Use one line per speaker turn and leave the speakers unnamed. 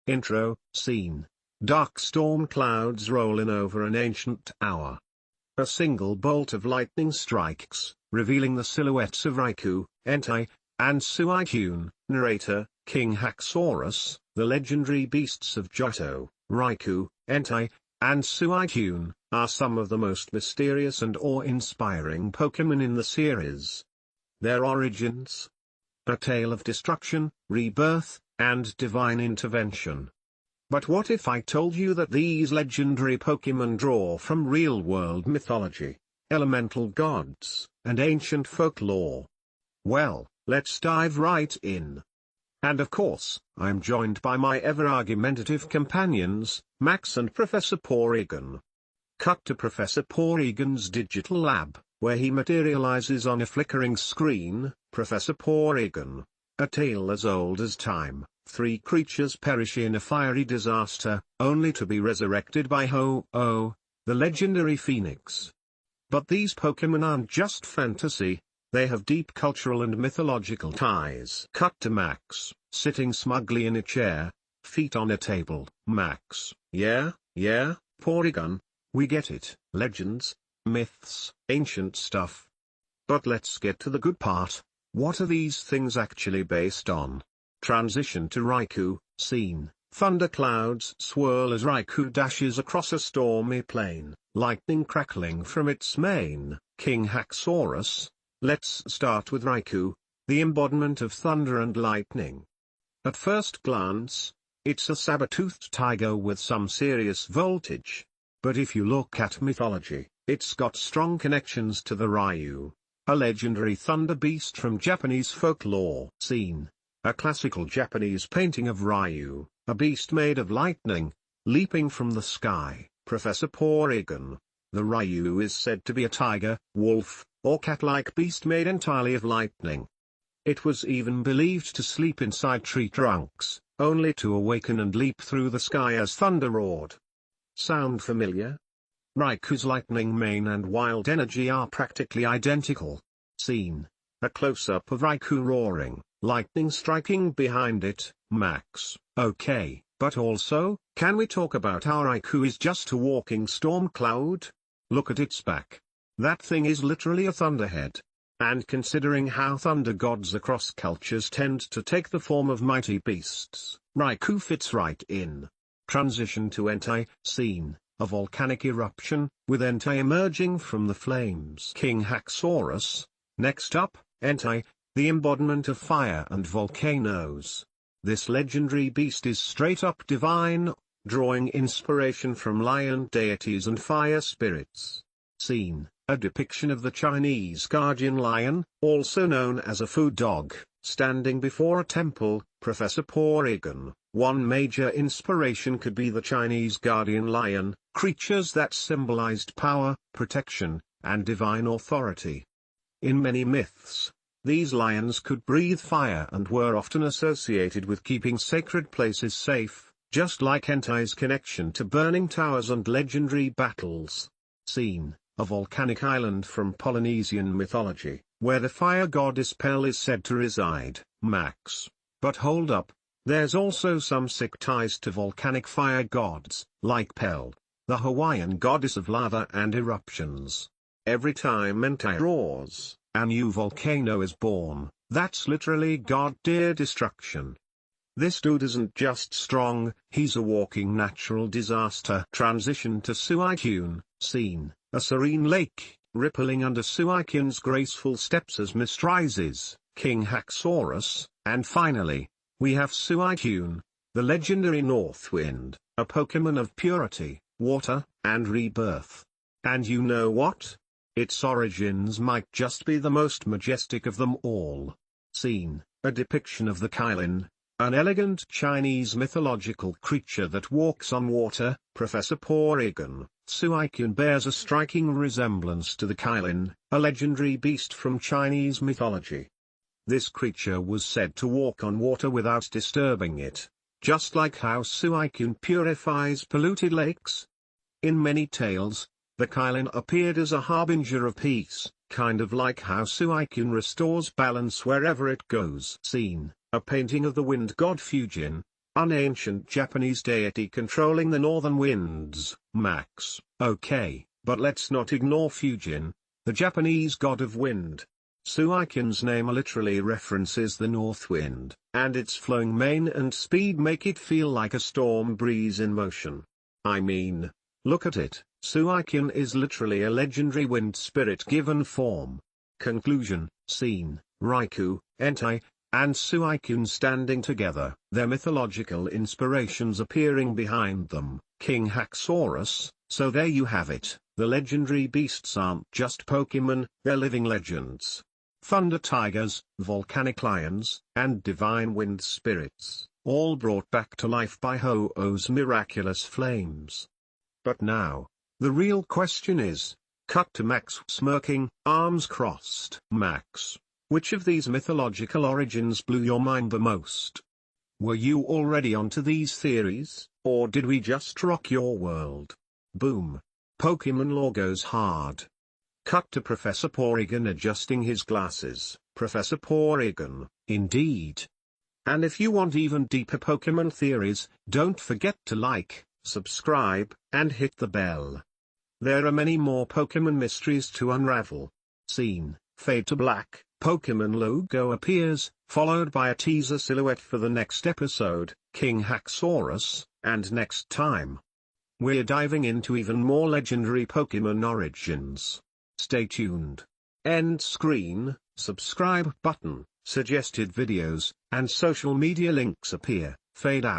Intro, Scene. Dark storm clouds roll in over an ancient tower. A single bolt of lightning strikes, revealing the silhouettes of Raikou, Entei, and Suicune. Narrator, King Haxorus. The legendary beasts of Johto, Raikou, Entei, and Suicune, are some of the most mysterious and awe-inspiring Pokémon in the series. Their origins: a tale of destruction, rebirth, and divine intervention. But what if I told you that these legendary Pokémon draw from real-world mythology, elemental gods, and ancient folklore? Well, let's dive right in. And of course, I'm joined by my ever-argumentative companions, Max and Professor Porygon. Cut to Professor Porygon's digital lab, where he materializes on a flickering screen. Professor Porygon. A tale as old as time. 3 creatures perish in a fiery disaster, only to be resurrected by Ho-Oh, the legendary phoenix. But these Pokémon aren't just fantasy, they have deep cultural and mythological ties. Cut to Max, sitting smugly in a chair, feet on a table. Max: yeah, Porygon, we get it. Legends, myths, ancient stuff. But let's get to the good part. What are these things actually based on? Transition to Raikou. Scene. Thunderclouds swirl as Raikou dashes across a stormy plain, lightning crackling from its mane. King Haxorus. Let's start with Raikou, the embodiment of thunder and lightning. At first glance, it's a saber-toothed tiger with some serious voltage. But if you look at mythology, it's got strong connections to the Raikou, a legendary thunder beast from Japanese folklore. Scene. A classical Japanese painting of Raikou, a beast made of lightning, leaping from the sky. Professor Porygon. The Raikou is said to be a tiger, wolf, or cat-like beast made entirely of lightning. It was even believed to sleep inside tree trunks, only to awaken and leap through the sky as thunder roared. Sound familiar? Raikou's lightning mane and wild energy are practically identical. Scene. A close-up of Raikou roaring, lightning striking behind it. Max: okay, but also, can we talk about how Raikou is just a walking storm cloud? Look at its back. That thing is literally a thunderhead. And considering how thunder gods across cultures tend to take the form of mighty beasts, Raikou fits right in. Transition to Entei. Scene. A volcanic eruption, with Entei emerging from the flames. King Haxorus. Next up, Entei, the embodiment of fire and volcanoes. This legendary beast is straight-up divine, drawing inspiration from lion deities and fire spirits. Scene. A depiction of the Chinese guardian lion, also known as a food dog, standing before a temple. Professor Porygon. One major inspiration could be the Chinese guardian lion, creatures that symbolized power, protection, and divine authority. In many myths, these lions could breathe fire and were often associated with keeping sacred places safe, just like Entei's connection to burning towers and legendary battles. Scene. A volcanic island from Polynesian mythology, where the fire goddess Pel is said to reside. Max: but hold up, there's also some sick ties to volcanic fire gods, like Pel, the Hawaiian goddess of lava and eruptions. Every time Entei roars, a new volcano is born. That's literally god-tier destruction. This dude isn't just strong, he's a walking natural disaster. Transition to Suicune. Scene. A serene lake, rippling under Suicune's graceful steps as mist rises. King Haxorus. And finally, we have Suicune, the legendary North Wind, a Pokémon of purity, water, and rebirth. And you know what? Its origins might just be the most majestic of them all. Scene. A depiction of the Kailin, an elegant Chinese mythological creature that walks on water. Professor Porygon. Suicune bears a striking resemblance to the Kailin, a legendary beast from Chinese mythology. This creature was said to walk on water without disturbing it, just like how Suicune purifies polluted lakes. In many tales, the Kailin appeared as a harbinger of peace, kind of like how Suicune restores balance wherever it goes. Scene. A painting of the wind god Fujin, An ancient Japanese deity controlling the northern winds. Max, okay, but let's not ignore Fujin, the Japanese god of wind. Suicune's name literally references the north wind, and its flowing mane and speed make it feel like a storm breeze in motion. I mean, look at it, Suicune is literally a legendary wind spirit given form. Conclusion, scene, Raikou, Entei, and Suicune standing together, their mythological inspirations appearing behind them, King Haxorus. So there you have it, the legendary beasts aren't just Pokemon, they're living legends. Thunder tigers, volcanic lions, and divine wind spirits, all brought back to life by Ho-Oh's miraculous flames. But now, the real question is, cut to Max smirking, arms crossed. Max, which of these mythological origins blew your mind the most? Were you already onto these theories, or did we just rock your world? Boom. Pokemon lore goes hard. Cut to Professor Porygon adjusting his glasses. Professor Porygon, indeed. And if you want even deeper Pokemon theories, don't forget to like, subscribe, and hit the bell. There are many more Pokemon mysteries to unravel. Scene, fade to black, Pokemon logo appears, followed by a teaser silhouette for the next episode, King Haxorus, and next time, we're diving into even more legendary Pokemon origins. Stay tuned. End screen, subscribe button, suggested videos, and social media links appear. Fade out.